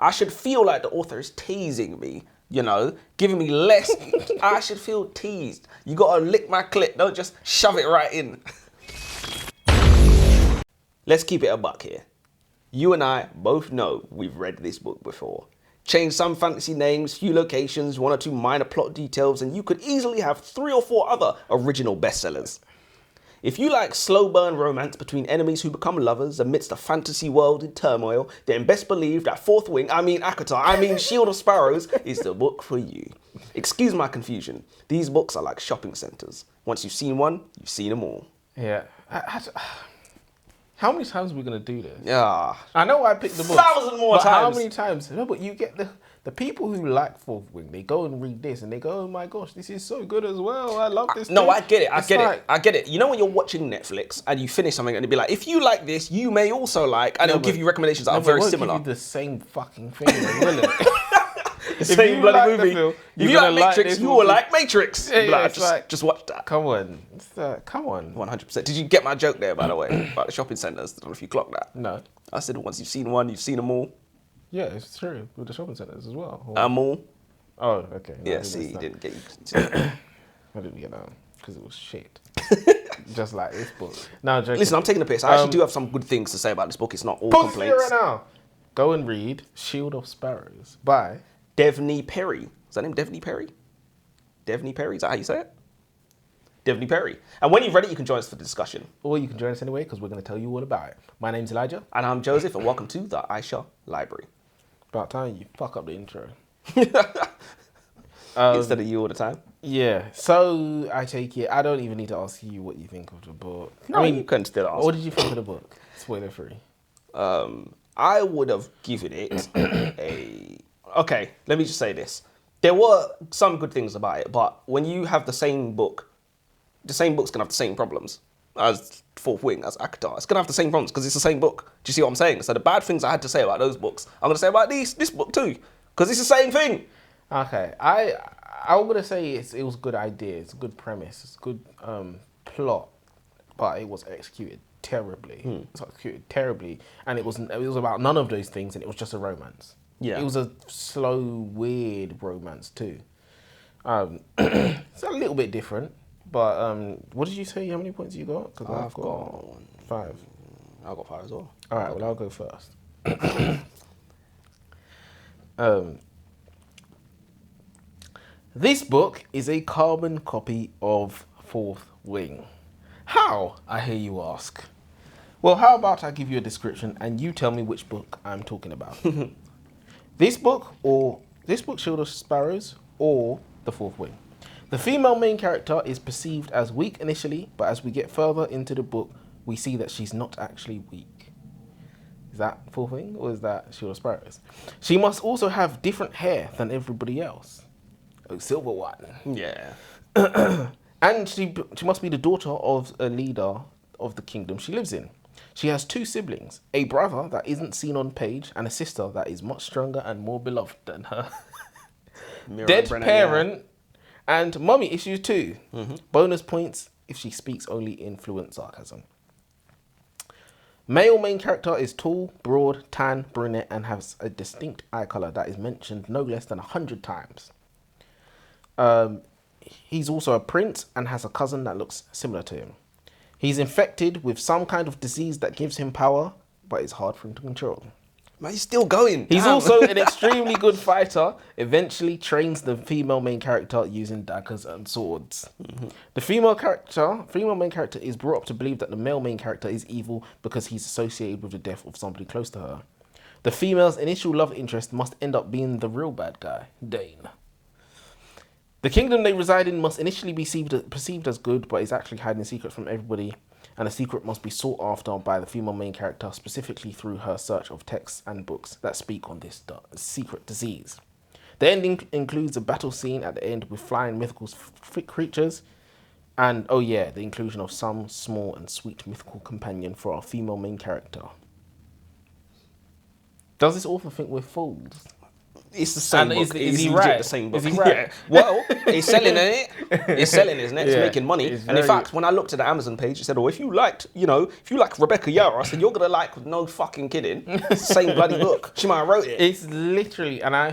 I should feel like the author is teasing me, you know, giving me less. I should feel teased. You gotta lick my clit, don't just shove it right in. Let's keep it a buck here. You and I both know we've read this book before. Change some fantasy names, few locations, 1 or 2 minor plot details, and you could easily have 3 or 4 other original bestsellers. If you like slow burn romance between enemies who become lovers amidst a fantasy world in turmoil, then best believe that Shield of Sparrows is the book for you. Excuse my confusion. These books are like shopping centres. Once you've seen one, you've seen them all. Yeah. How many times are we going to do this? Yeah. I know I picked the book. 1,000 more times. How many times? No, but you get the people who like Fourth Wing, they go and read this and they go, oh my gosh, this is so good as well. I love this. No, I get it. I get it. You know when you're watching Netflix and you finish something and it'd be like, if you like this, you may also like, and it'll give you recommendations that are very similar. Give you the same fucking thing, will it? The same bloody movie. If you like Matrix, you will like Matrix. Yeah, just watch that. Come on. Come on. 100%. Did you get my joke there, by the way, about the shopping centres? I don't know if you clocked that. No. I said once you've seen one, you've seen them all. Yeah, it's true. With the shopping centres as well. All. Oh, okay. No, yeah, see, you didn't get you. I didn't get that because it was shit. Just like this book. No, joking. Listen, I'm taking a piss. I actually do have some good things to say about this book. It's not all complaints. Right now. Go and read Shield of Sparrows by Devney Perry. Is that name Devney Perry? Devney Perry? Is that how you say it? Devney Perry. And when you've read it, you can join us for the discussion. Or you can join us anyway, because we're going to tell you all about it. My name's Elijah. And I'm Joseph, and welcome to the Aisha Library. About time you fuck up the intro. Instead of you all the time. Yeah. So, I take it, I don't even need to ask you what you think of the book. No, I mean, you can still ask. What did you think of the book? Spoiler free. I would have given it a... Okay, let me just say this. There were some good things about it, but when you have the same book's going to have the same problems as Fourth Wing, as Akatar. It's going to have the same problems because it's the same book. Do you see what I'm saying? So the bad things I had to say about those books, I'm going to say about this book too, because it's the same thing. Okay, I'm going to say it was a good idea, it's a good premise, it's a good plot, but it was executed terribly. It's executed terribly, and it was about none of those things, and it was just a romance. Yeah. It was a slow, weird romance too. It's a little bit different, but what did you say? How many points you got? Because I've got 5. I've got 5 as well. All right, well, I'll go first. This book is a carbon copy of Fourth Wing. How, I hear you ask? Well, how about I give you a description and you tell me which book I'm talking about. This book, Shield of Sparrows, or The Fourth Wing. The female main character is perceived as weak initially, but as we get further into the book, we see that she's not actually weak. Is that Fourth Wing, or is that Shield of Sparrows? She must also have different hair than everybody else. Oh, silver one. Yeah. And she must be the daughter of a leader of the kingdom she lives in. She has 2 siblings, a brother that isn't seen on page, and a sister that is much stronger and more beloved than her. Dead parent, and mummy issues too. Bonus points if she speaks only in fluent sarcasm. Male main character is tall, broad, tan, brunette, and has a distinct eye colour that is mentioned no less than 100 times. He's also a prince and has a cousin that looks similar to him. He's infected with some kind of disease that gives him power, but it's hard for him to control. Man, he's still going. He's also an extremely good fighter, eventually trains the female main character using daggers and swords. The female main character is brought up to believe that the male main character is evil because he's associated with the death of somebody close to her. The female's initial love interest must end up being the real bad guy, Dane. The kingdom they reside in must initially be perceived as good, but is actually hiding secrets from everybody, and a secret must be sought after by the female main character, specifically through her search of texts and books that speak on this secret disease. The ending includes a battle scene at the end with flying mythical creatures, and, oh yeah, the inclusion of some small and sweet mythical companion for our female main character. Does this author think we're fools? It's the same And book. is It's he legit right? the same book. Is he right? Yeah. Well, it's selling, isn't it? It's selling, isn't it? It's Yeah. making money. It's And in very- fact, when I looked at the Amazon page, it said, "Oh, if you like Rebecca Yarros, then you're gonna like, no fucking kidding, it's the same bloody book. She might have wrote it." It's literally, and I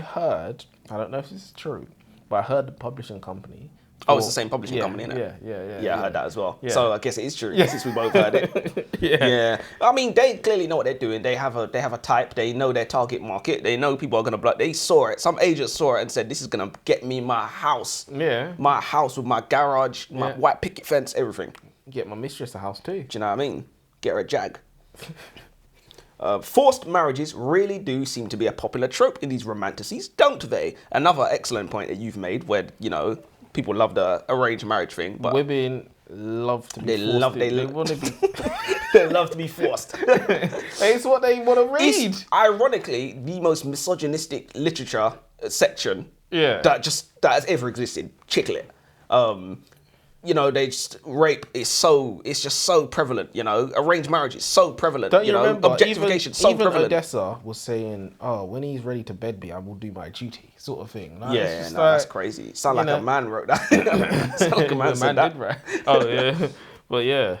don't know if this is true, but I heard the publishing company. Oh, it's the same publishing company, isn't Yeah, it? Yeah, I heard that as well. Yeah. So I guess it is true since we both heard it. Yeah. I mean, they clearly know what they're doing. They have a type. They know their target market. They know people are gonna block. They saw it. Some agents saw it and said, "This is gonna get me my house. Yeah. My house with my garage, my white picket fence, everything." Get my mistress a house too. Do you know what I mean? Get her a Jag. Forced marriages really do seem to be a popular trope in these romanticises, don't they? Another excellent point that you've made, where people love the arranged marriage thing, but Women love to be they forced. love They want to be. they love to be forced. It's what they want to read. It's ironically the most misogynistic literature section Yeah. that has ever existed. Chicklet. Rape is it's just so prevalent, arranged marriage is so prevalent, Don't you remember? objectification so even prevalent. Odessa was saying, "Oh, when he's ready to bed me, I will do my duty," sort of thing. Like, it's Yeah, just that's crazy. Sound like a man wrote that. Sound like a man said that. did, right? Oh yeah, but yeah.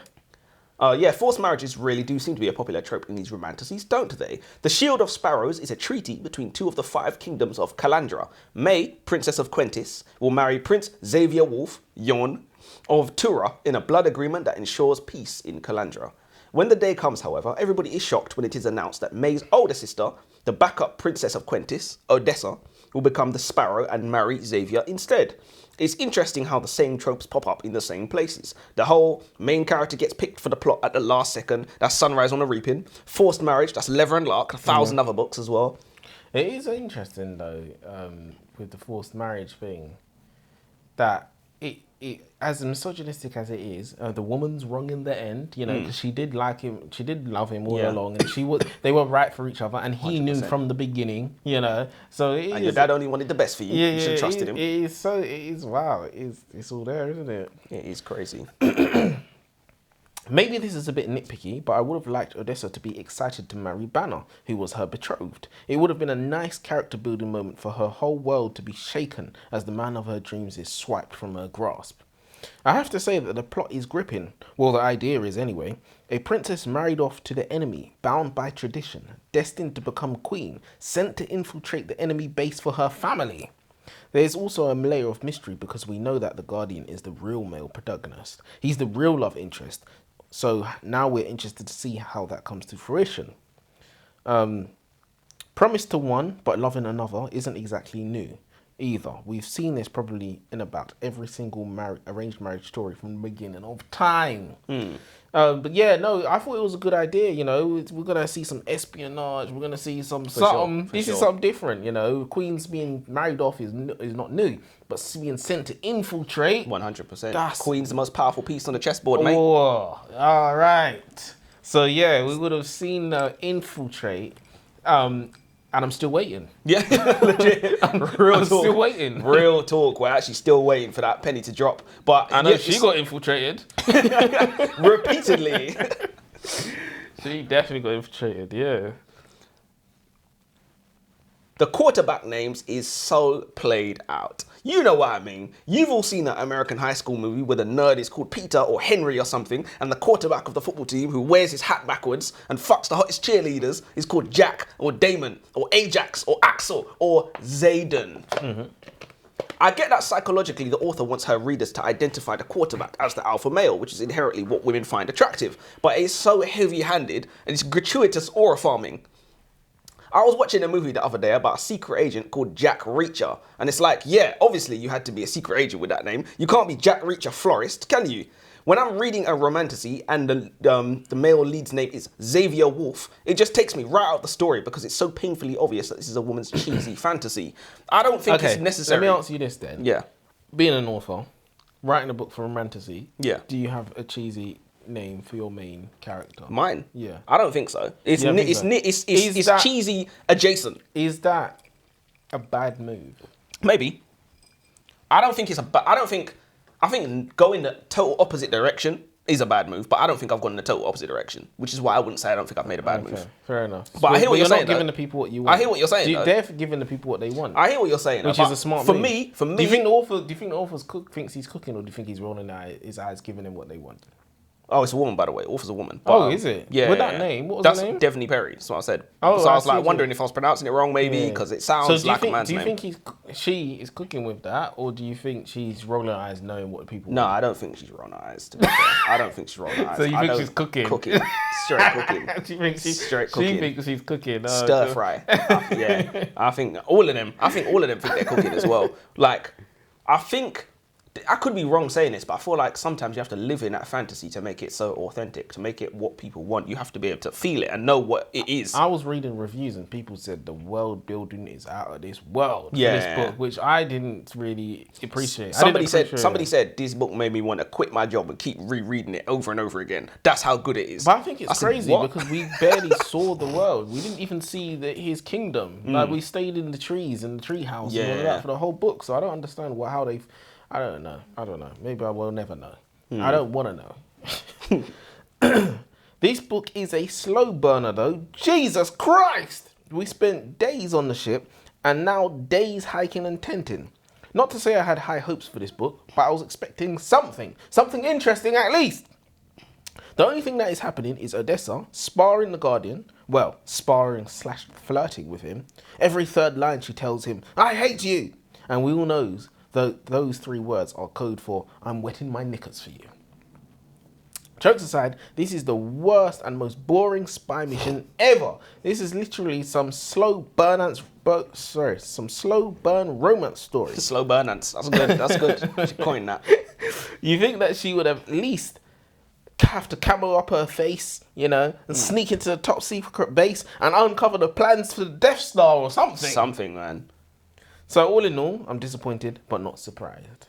Forced marriages really do seem to be a popular trope in these romanticises, don't they? The Shield of Sparrows is a treaty between two of the 5 kingdoms of Calandra. May, Princess of Quentis, will marry Prince Xavier Wolf, Yon, of Tura in a blood agreement that ensures peace in Calandra. When the day comes, however, everybody is shocked when it is announced that May's older sister, the backup Princess of Quentis, Odessa, will become the Sparrow and marry Xavier instead. It's interesting how the same tropes pop up in the same places. The whole main character gets picked for the plot at the last second, that's Sunrise on the Reaping. Forced marriage, that's Leather and Lark, 1,000 other books as well. It is interesting though, with the forced marriage thing, that it as misogynistic as it is, the woman's wrong in the end, because she did like him, she did love him all along, and they were right for each other, and he 100%. Knew from the beginning, So and your dad only wanted the best for you. You should have trusted him. It is wow. It's all there, isn't it? It is crazy. Maybe this is a bit nitpicky, but I would have liked Odessa to be excited to marry Banner, who was her betrothed. It would have been a nice character building moment for her whole world to be shaken as the man of her dreams is swiped from her grasp. I have to say that the plot is gripping. Well, the idea is anyway. A princess married off to the enemy, bound by tradition, destined to become queen, sent to infiltrate the enemy base for her family. There is also a layer of mystery because we know that the Guardian is the real male protagonist. He's the real love interest. So now we're interested to see how that comes to fruition. Promised to one, but loving another isn't exactly new either. We've seen this probably in about every single arranged marriage story from the beginning of time. But yeah, no, I thought it was a good idea, We're going to see some espionage. We're going to see some something. This is something different, Queens being married off is not new. But being sent to infiltrate... 100%. Queen's the most powerful piece on the chessboard, mate. Oh, all right. So yeah, we would have seen infiltrate. And I'm still waiting. Yeah, legit. I'm still waiting. Real talk. We're actually still waiting for that penny to drop. But I know she got infiltrated. Repeatedly. She definitely got infiltrated, yeah. The quarterback names is so played out. You know what I mean. You've all seen that American high school movie where the nerd is called Peter or Henry or something, and the quarterback of the football team who wears his hat backwards and fucks the hottest cheerleaders is called Jack or Damon or Ajax or Axel or Zayden. I get that psychologically the author wants her readers to identify the quarterback as the alpha male, which is inherently what women find attractive, but it's so heavy-handed and it's gratuitous aura farming. I was watching a movie the other day about a secret agent called Jack Reacher. And it's like, yeah, obviously you had to be a secret agent with that name. You can't be Jack Reacher Florist, can you? When I'm reading a romantasy and the male lead's name is Xavier Wolf, it just takes me right out of the story because it's so painfully obvious that this is a woman's cheesy fantasy. I don't think it's necessary. Let me answer you this then. Yeah. Being an author, writing a book for romantasy, yeah. Do you have a cheesy name for your main character? Mine? Yeah. I don't think so. It's cheesy adjacent. Is that a bad move? Maybe. I don't think it's I think go in the total opposite direction is a bad move, but I don't think I've gone in the total opposite direction, which is why I wouldn't say I don't think I've made a bad move. Fair enough. But I hear what you're saying. You're not giving the people what you want. I hear what you're saying. They're giving the people what they want. I hear what you're saying. Which is a smart move. For me. Do you think the author thinks he's cooking, or do you think he's rolling his eyes, giving them what they want? Oh, it's a woman, by the way. Author's a woman. But, is it? Yeah. With that name? What was her name? Devney Perry. That's what I said. Oh, so I was like wondering if I was pronouncing it wrong, maybe, because it sounds like a man's name. Do you think she is cooking with that, or do you think she's rolling her eyes knowing what people No, want? I don't think she's rolling her eyes, to be fair. I don't think she's rolling her eyes. So you think she's cooking? Cooking. Straight cooking. She thinks Straight cooking. She thinks she's cooking. Stir fry. Yeah. I think all of them think they're cooking as well. Like, I could be wrong saying this, but I feel like sometimes you have to live in that fantasy to make it so authentic, to make it what people want. You have to be able to feel it and know what it is. I was reading reviews and people said the world building is out of this world for Yeah. this book, which I didn't really appreciate. Somebody said this book made me want to quit my job and keep rereading it over and over again. That's how good it is. But I think it's crazy what? because we barely saw the world. We didn't even see his kingdom. Like, we stayed in the trees and the tree house and all of that for the whole book. So I don't understand how they've... I don't know. Maybe I will never know. I don't want to know. This book is a slow burner, though. Jesus Christ! We spent days on the ship and now days hiking and tenting. Not to say I had high hopes for this book, but I was expecting something interesting at least. The only thing that is happening is Odessa sparring the Guardian. Well, sparring/flirting with him. Every third line she tells him, "I hate you!" And we all knows those 3 words are code for "I'm wetting my knickers for you." Jokes aside, this is the worst and most boring spy mission ever. This is literally some slow burn romance story. Slow burnance. That's good. That's good. She coined that. You think that she would have at least have to camo up her face, and sneak into the top secret base and uncover the plans for the Death Star or something? Something, man. So all in all, I'm disappointed but not surprised.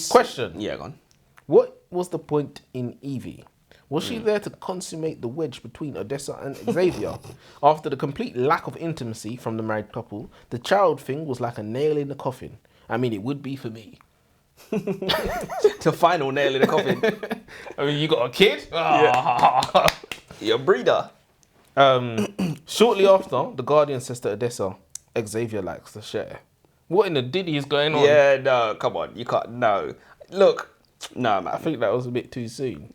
Question. Yeah, go on. What was the point in Evie? Was she there to consummate the wedge between Odessa and Xavier? After the complete lack of intimacy from the married couple, the child thing was like a nail in the coffin. I mean, it would be for me. The final nail in the coffin. I mean, you got a kid? Yeah. You're a breeder. Shortly after, the Guardian says to Odessa, Xavier likes to share. What in the diddy is going on? Yeah, no, come on. You can't, no. Look, no, man. I think that was a bit too soon.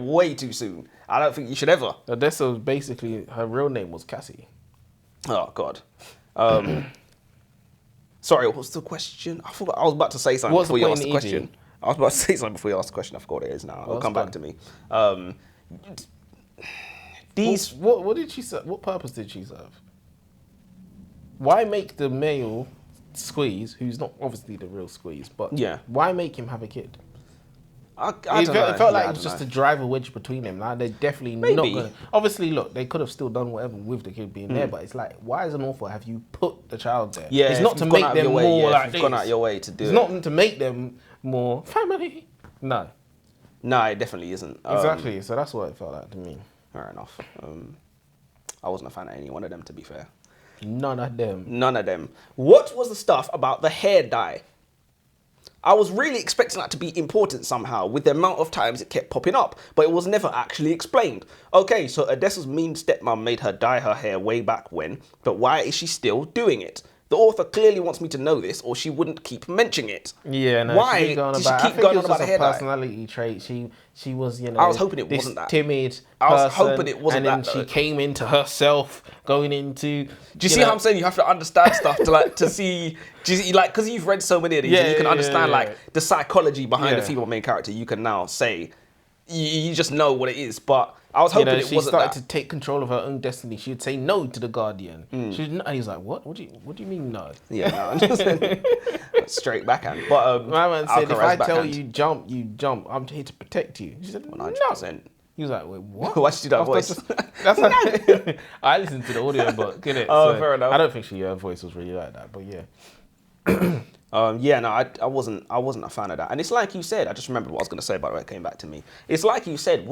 Way too soon. I don't think you should ever. Odessa was basically, her real name was Cassie. Oh, God. Sorry, what's the question? I forgot. I was about to say something before you asked the question. I was about to say something before you asked the question. I forgot what it is now. It'll come back to me. What did she serve? What purpose did she serve? Why make the male Squeeze, who's not obviously the real Squeeze, but why make him have a kid? I don't know. It felt like it was just to drive a wedge between them. Like, they're definitely not going to... Obviously, look, they could have still done whatever with the kid being there, but it's like, why as an author have you put the child there? Yeah, it's not to make them more like this. Gone out your way to do it. It's not to make them more family. No. No, it definitely isn't. Exactly, so that's what it felt like to me. Fair enough. I wasn't a fan of any one of them, to be fair. None of them. None of them. What was the stuff about the hair dye? I was really expecting that to be important somehow with the amount of times it kept popping up, but it was never actually explained. Okay, so Odessa's mean stepmom made her dye her hair way back when, but why is she still doing it? The author clearly wants me to know this, or she wouldn't keep mentioning it. Yeah, no. Why did she keep going on about the hair dye? Personality trait. She was, I was hoping it wasn't that. Timid person, I was hoping it wasn't that. And then she came into herself, going into. Do you see how I'm saying? You have to understand stuff to see. Do you see, like, because you've read so many of these, and you can understand like the psychology behind the female main character. You can now say, you just know what it is, but. I was hoping it wasn't that. She started to take control of her own destiny. She would say no to the Guardian. And he was like, "What? What do you mean no?" Yeah, no, straight backhand. But my man said, "If I tell you jump, you jump. I'm here to protect you." She said, 100%. No. He was like, "Wait, what?" Why she do that voice? That's like, I listened to the audio book. Get it? Oh, fair enough. I don't think her voice was really like that, but yeah. I wasn't a fan of that. And it's like you said, I just remembered what I was going to say, by the way, it came back to me. It's like you said,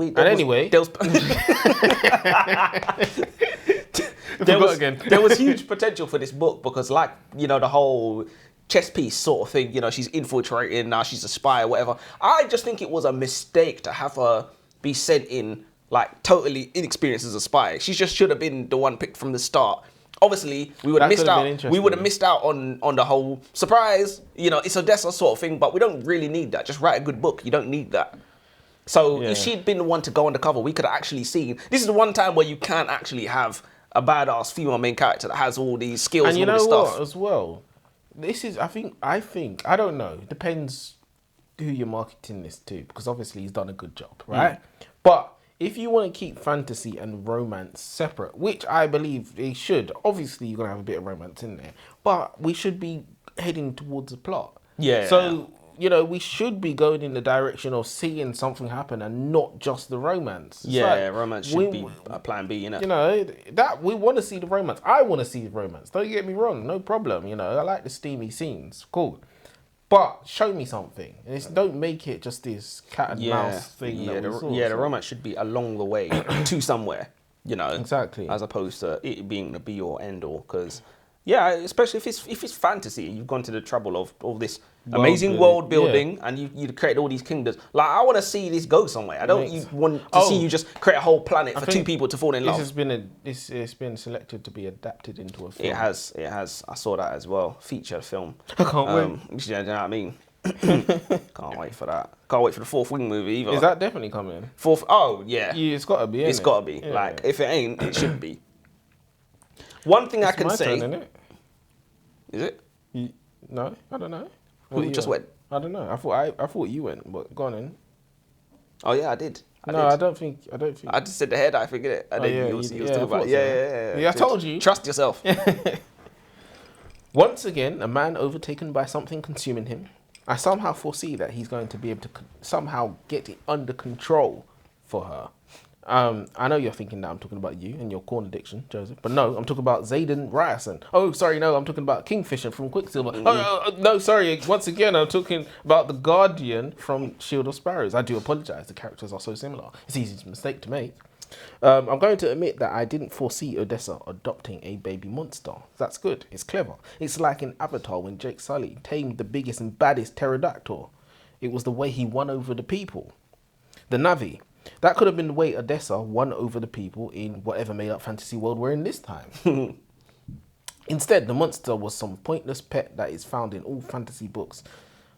there was huge potential for this book because, like, the whole chess piece sort of thing, she's infiltrating, now she's a spy or whatever. I just think it was a mistake to have her be sent in like totally inexperienced as a spy. She just should have been the one picked from the start. Obviously, we would have missed out. We would have missed out on the whole surprise. You know, it's Odessa sort of thing, but we don't really need that. Just write a good book. You don't need that. So if she'd been the one to go undercover, we could have actually seen. This is the one time where you can't actually have a badass female main character that has all these skills and you all know this what stuff. as well. This is I think I don't know. It depends who you're marketing this to, because obviously he's done a good job, right? But if you want to keep fantasy and romance separate, which I believe they should, obviously you're gonna have a bit of romance in there, but we should be heading towards the plot. Yeah. So you know, we should be going in the direction of seeing something happen and not just the romance. It's Romance should be a plan B, you know. You know, that we want to see the romance. I want to see the romance. Don't get me wrong, no problem. You know, I like the steamy scenes, cool. But show me something. Don't make it just this cat and mouse thing. The romance should be along the way to somewhere, you know. Exactly. As opposed to it being the be or end all, because especially if it's fantasy, you've gone to the trouble of all this amazing world building, and you created all these kingdoms. Like, I want to see this go somewhere. I don't want to see you just create a whole planet for two people to fall in love. It's been selected to be adapted into a film. It has. I saw that as well. Feature film. I can't wait. You know what I mean? Can't wait for that. Can't wait for the Fourth Wing movie either. Is that definitely coming? Fourth? Oh yeah. It's got to be. It's got to be. Yeah. Like, if it ain't, it should be. One thing I can say. Turn, isn't it? Is it? No, I don't know. Who just went? I don't know. I thought you went, but go on in. Oh yeah, I did. I don't think. I just said the head. I figured it. I didn't. You was talking about. Yeah. I told you. Trust yourself. Once again, a man overtaken by something consuming him. I somehow foresee that he's going to be able to somehow get it under control for her. I know you're thinking that I'm talking about you and your corn addiction, Joseph, but no, I'm talking about Zayden Ryerson. Oh, sorry, no, I'm talking about Kingfisher from Quicksilver. No, sorry, once again, I'm talking about the Guardian from Shield of Sparrows. I do apologise, the characters are so similar. It's easy to mistake to make. I'm going to admit that I didn't foresee Odessa adopting a baby monster. That's good, it's clever. It's like in Avatar when Jake Sully tamed the biggest and baddest pterodactyl. It was the way he won over the people. The Navi. That could have been the way Odessa won over the people in whatever made-up fantasy world we're in this time. Instead, the monster was some pointless pet that is found in all fantasy books.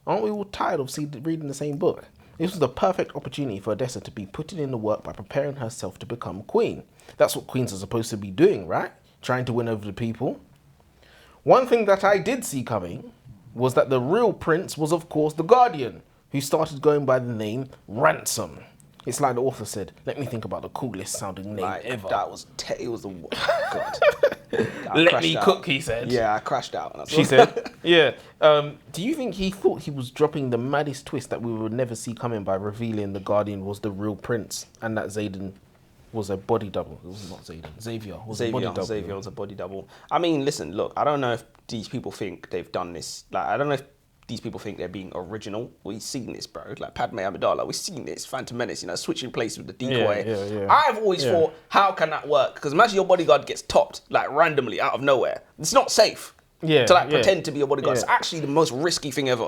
Aren't we all tired of reading the same book? This was the perfect opportunity for Odessa to be putting in the work by preparing herself to become queen. That's what queens are supposed to be doing, right? Trying to win over the people. One thing that I did see coming was that the real prince was, of course, the Guardian, who started going by the name Ransom. It's like the author said, let me think about the coolest sounding name ever. That was, it was the, God. Let me cook, he said. Yeah, I crashed out. She said, yeah. Do you think he thought he was dropping the maddest twist that we would never see coming by revealing the Guardian was the real prince and that Zayden was a body double? It was not Zayden. Xavier was a body double. Xavier was a body double. I mean, listen, look, I don't know if these people think they've done this. Like, I don't know if these people think they're being original. We've seen this, bro. Like Padme Amidala, we've seen this. Phantom Menace, switching places with the decoy. Yeah. I've always thought, how can that work? Because imagine your bodyguard gets topped, like randomly out of nowhere. It's not safe to pretend to be your bodyguard. It's actually the most risky thing ever.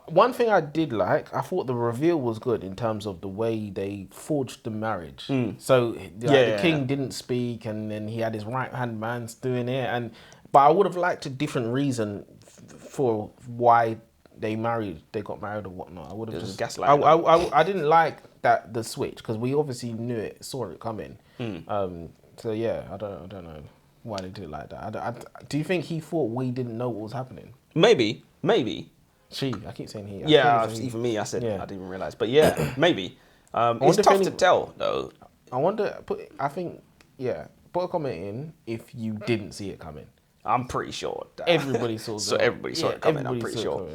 One thing I did like, I thought the reveal was good in terms of the way they forged the marriage. So the king didn't speak, and then he had his right-hand man doing it. But I would have liked a different reason for why they got married or whatnot. I would have just gaslighted. I didn't like the switch because we obviously saw it coming. So yeah, I don't know why they did it like that. Do you think he thought we didn't know what was happening? Maybe. She. I keep saying he. Even me. I said I didn't even realize. But yeah, maybe. It's tough to tell though. I wonder. Put a comment in if you didn't see it coming. I'm pretty sure that everybody saw it. So everybody saw it coming, I'm pretty sure.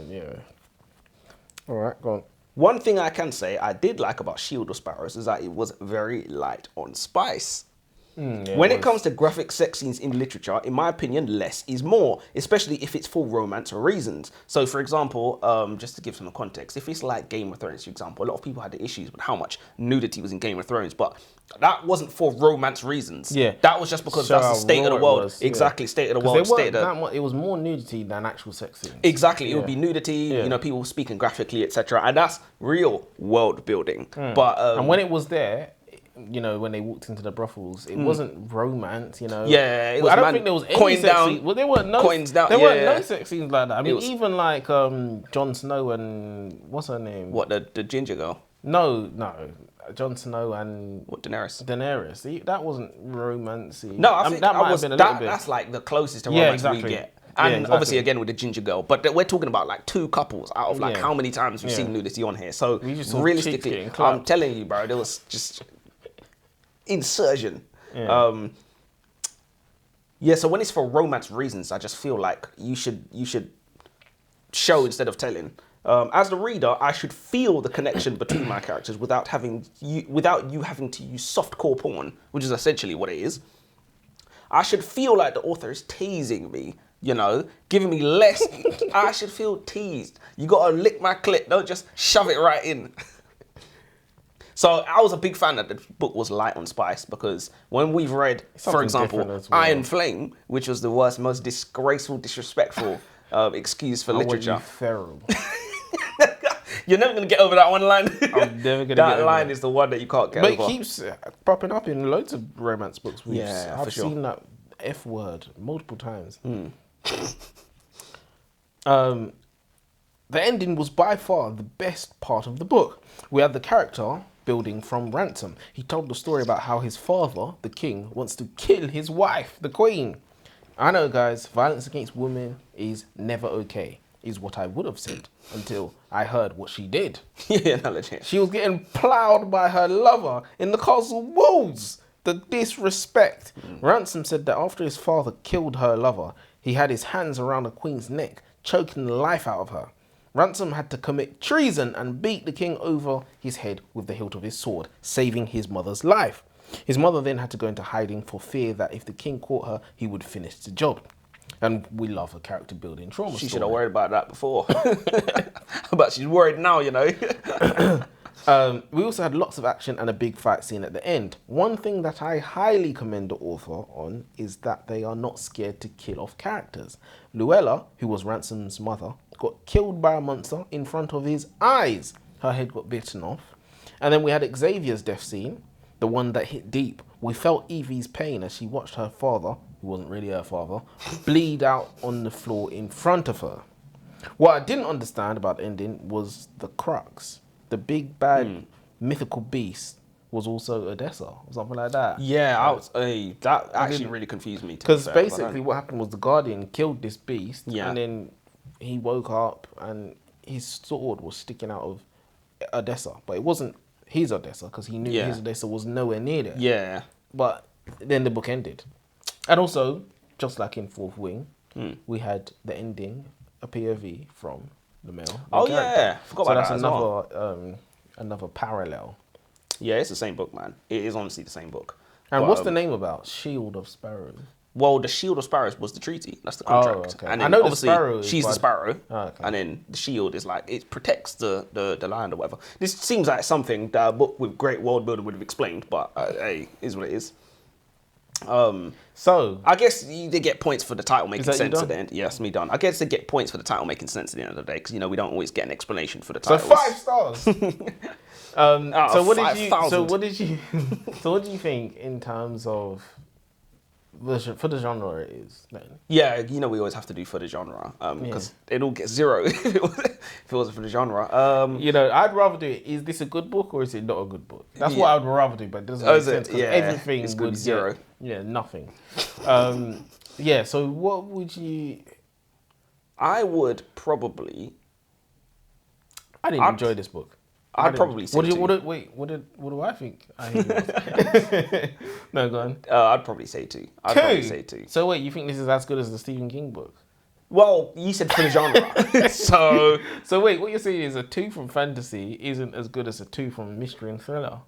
All right, go on. One thing I can say I did like about Shield of Sparrows is that it was very light on spice. When it comes to graphic sex scenes in literature, in my opinion, less is more, especially if it's for romance reasons. So, for example, just to give some context, if it's like Game of Thrones, for example, a lot of people had the issues with how much nudity was in Game of Thrones, but that wasn't for romance reasons. Yeah. That was just because that's the state of the world. Exactly, state of the world. It was more nudity than actual sex scenes. Exactly, it would be nudity, you know, people speaking graphically, etc. And that's real world building. But and when it was there, you know, when they walked into the brothels, it wasn't romance, you know. Yeah, it was, I don't think there was any sex scenes. Well, there weren't no coins down. There weren't no sex scenes like that. I mean, even like Jon Snow and what's her name? What, the ginger girl? No, Jon Snow and what, Daenerys? That wasn't romancy. No, I think that might have been a little bit. That's like the closest to romance we get. And obviously, again, with the ginger girl. But we're talking about like 2 couples out of like how many times we've seen nudity on here. So realistically, I'm telling you, bro, there was just insertion. So when it's for romance reasons, I just feel like you should show instead of telling. As the reader, I should feel the connection between my characters without you having to use softcore porn, which is essentially what it is. I should feel like the author is teasing me, you know, giving me less. I should feel teased. You gotta lick my clit, don't just shove it right in. So I was a big fan that the book was light on spice, because when we've read, for example, Iron Flame, which was the worst, most disgraceful, disrespectful excuse for literature. Feral. You're never going to get over that one line. I'm never going to get over that line is the one that you can't get over. But it keeps popping up in loads of romance books. I've sure. seen that F word multiple times. The ending was by far the best part of the book. We had the character building from Ransom. He told the story about how his father, the king, wants to kill his wife, the queen. I know, guys, violence against women is never okay, is what I would have said until I heard what she did. She was getting ploughed by her lover in the castle walls. The disrespect. Ransom said that after his father killed her lover, he had his hands around the queen's neck, choking the life out of her. Ransom had to commit treason and beat the king over his head with the hilt of his sword, saving his mother's life. His mother then had to go into hiding for fear that if the king caught her, he would finish the job. And we love a character building trauma story. She should have worried about that before. But she's worried now, you know. We also had lots of action and a big fight scene at the end. One thing that I highly commend the author on is that they are not scared to kill off characters. Luella, who was Ransom's mother, got killed by a monster in front of his eyes. Her head got bitten off. And then we had Xavier's death scene, the one that hit deep. We felt Evie's pain as she watched her father, who wasn't really her father, bleed out on the floor in front of her. What I didn't understand about the ending was the crux. The big bad mythical beast was also Odessa or something like that. Yeah, that actually really confused me. Because basically what happened was the Guardian killed this beast, and then he woke up and his sword was sticking out of Odessa. But it wasn't his Odessa, because he knew his Odessa was nowhere near there. Yeah. But then the book ended. And also, just like in Fourth Wing, we had the ending, a POV from the male. Forgot about that. So that's another parallel. Yeah, it's the same book, man. It is honestly the same book. And what's the name about? Shield of Sparrows. Well, the Shield of Sparrows was the treaty. That's the contract. Okay. And I know obviously the sparrow. She's the sparrow. Okay. And then the shield is like, it protects the land or whatever. This seems like something that a book with great world building would have explained, but hey, is what it is. So I guess they get points for the title making sense at the end. Yes, me done. I guess they get points for the title making sense at the end of the day, because you know we don't always get an explanation for the title. So 5 stars. So what did you think in terms of for the genre it is then? Yeah, you know we always have to do for the genre because it all gets 0 if it wasn't for the genre. You know, I'd rather do it. Is this a good book or is it not a good book? That's what I'd rather do, but it doesn't make sense because everything it's would 0. Yeah, nothing. So what would you? I would probably. I didn't enjoy this book. I'd probably say what do I think? No, go on. I'd probably say 2. I'd probably say 2. So wait, you think this is as good as the Stephen King book? Well, you said for the genre. So wait, what you're saying is a 2 from fantasy isn't as good as a 2 from mystery and thriller?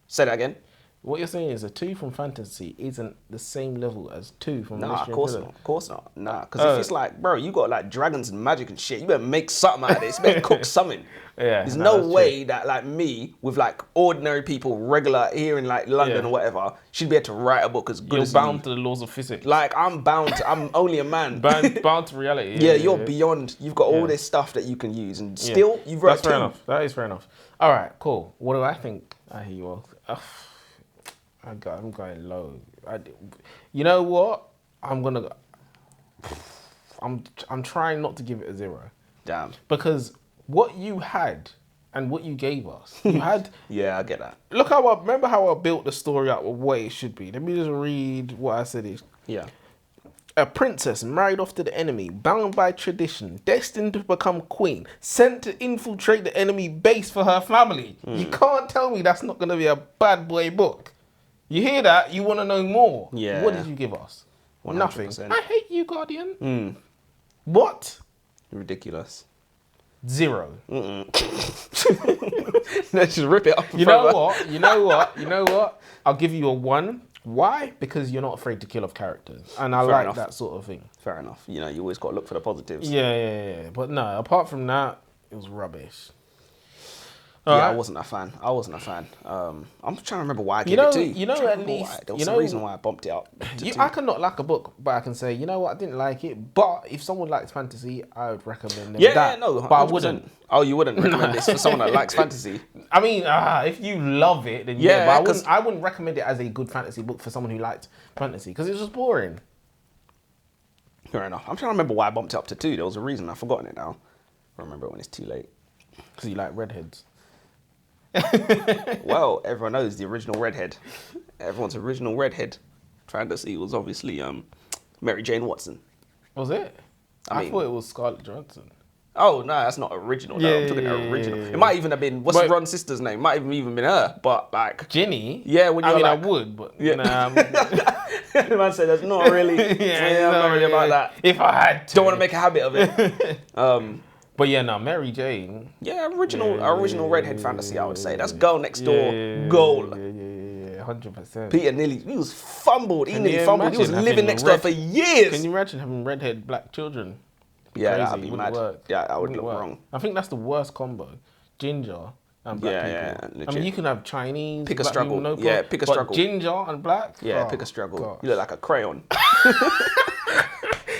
Say that again. What you're saying is a 2 from fantasy isn't the same level as 2 from Nah, mystery of course and not. Of course not. Nah, because if it's like, bro, you got like dragons and magic and shit, you better make something out of this. You better cook something. Yeah, There's no, no that's way that like me with like ordinary people, regular here in like London Yeah. or whatever, should be able to write a book as good You're as bound you. to the laws of physics. Like I'm bound. I'm only a man. bound to reality. Yeah, you're beyond. You've got all Yeah. this stuff that you can use, and Yeah. still you've wrote That's fair two. enough. That is fair enough. All right, cool. What do I think? I hear you all. I'm going low. You know what? I'm trying not to give it a 0. Damn. Because what you had and what you gave us, you had. Yeah, I get that. Look remember how I built the story up of what it should be. Let me just read what I said. Is Yeah. a princess married off to the enemy, bound by tradition, destined to become queen, sent to infiltrate the enemy base for her family. You can't tell me that's not going to be a bad boy book. You hear that? You want to know more. Yeah. What did you give us? 100%. Nothing. I hate you, Guardian. What? Ridiculous. 0. Let's just rip it off. You know what? I'll give you a 1. Why? Because you're not afraid to kill off characters. And I like that sort of thing. Fair enough. You know, you always got to look for the positives. Yeah. But no, apart from that, it was rubbish. I wasn't a fan. I'm trying to remember why I gave it 2. At least... There was a reason why I bumped it up to 2. I can not like a book, but I can say, you know what, I didn't like it. But if someone likes fantasy, I would recommend them that. No, 100%. But I wouldn't. Oh, you wouldn't recommend this for someone that likes fantasy? I mean, if you love it, then but I wouldn't recommend it as a good fantasy book for someone who liked fantasy, because it's just boring. Fair enough. I'm trying to remember why I bumped it up to 2. There was a reason. I've forgotten it now. I remember it when it's too late. Because you like redheads. Well, everyone knows the original redhead. Everyone's original redhead fantasy was obviously Mary Jane Watson. Was it? I thought it was Scarlett Johansson. Oh, no, that's not original. No, I'm talking original. It might even have been, what's Ron's sister's name? Might have even been her, but like... Ginny? Yeah, when you're I would, but... Yeah. Nah, man said that's not really... I'm not really about that. If I had to. Don't want to make a habit of it. But yeah, no, Mary Jane. Yeah, original redhead fantasy, I would say. That's girl next door goal. Yeah, 100%. Peter he was fumbled. He nearly fumbled. He was living next to her for years. Can you imagine having redhead black children? Yeah, that'd be mad. Yeah, that would look wrong. I think that's the worst combo. Ginger and black people. Yeah, I mean, you can have Chinese. Pick a black struggle. People, Yeah, pick a but struggle. Ginger and black? Yeah, pick a struggle. God. You look like a crayon.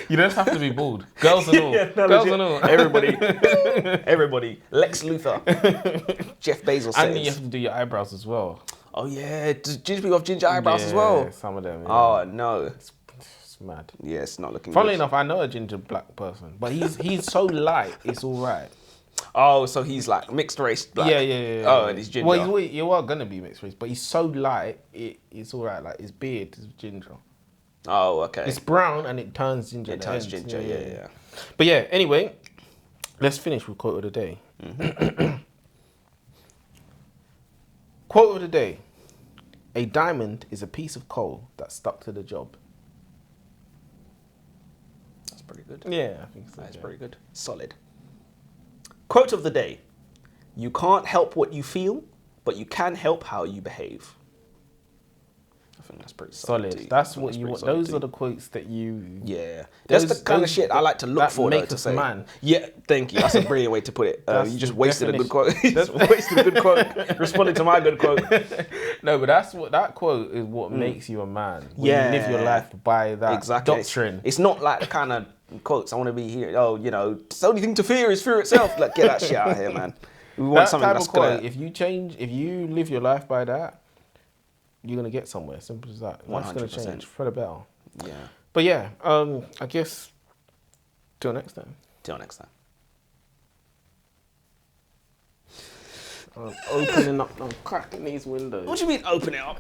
You don't have to be bald. Girls and all. Girls and all. Everybody. Lex Luthor. Jeff Bezos. And you have to do your eyebrows as well. Oh yeah, does ginger people have ginger eyebrows as well? Some of them. Yeah. Oh no. It's mad. Yeah, it's not looking Funnily good. enough, I know a ginger black person, but he's so light, it's all right. Oh, so he's like mixed race black. Yeah. Oh, and he's ginger. Well, you are gonna be mixed race, but he's so light, it's all right. Like his beard is ginger. Oh, okay. It's brown and it turns ginger. It turns ginger. Yeah. But yeah, anyway, let's finish with quote of the day. Quote of the day: a diamond is a piece of coal that stuck to the job. That's pretty good. Yeah, I think so. That's pretty good. Solid. Quote of the day: you can't help what you feel, but you can help how you behave. I think that's pretty solid. That's what you want. Those are the quotes that you... Yeah. That's the kind of shit I like to look for, though, to say. Man. Yeah, thank you. That's a brilliant way to put it. You just wasted a good quote. You just That's- wasted a good quote. Responding to my good quote. No, but that quote is what makes you a man. When you live your life by that doctrine. It's not like the kind of quotes I want to be here. Oh, you know, the only thing to fear is fear itself. Like, get that shit out of here, man. We want That something type that's of quote, gonna... if you live your life by that, you're going to get somewhere. Simple as that. Life's going to 100%. change for the better. Yeah. But yeah, I guess till next time. Till next time. I'm opening up, I'm cracking these windows. What do you mean open it up?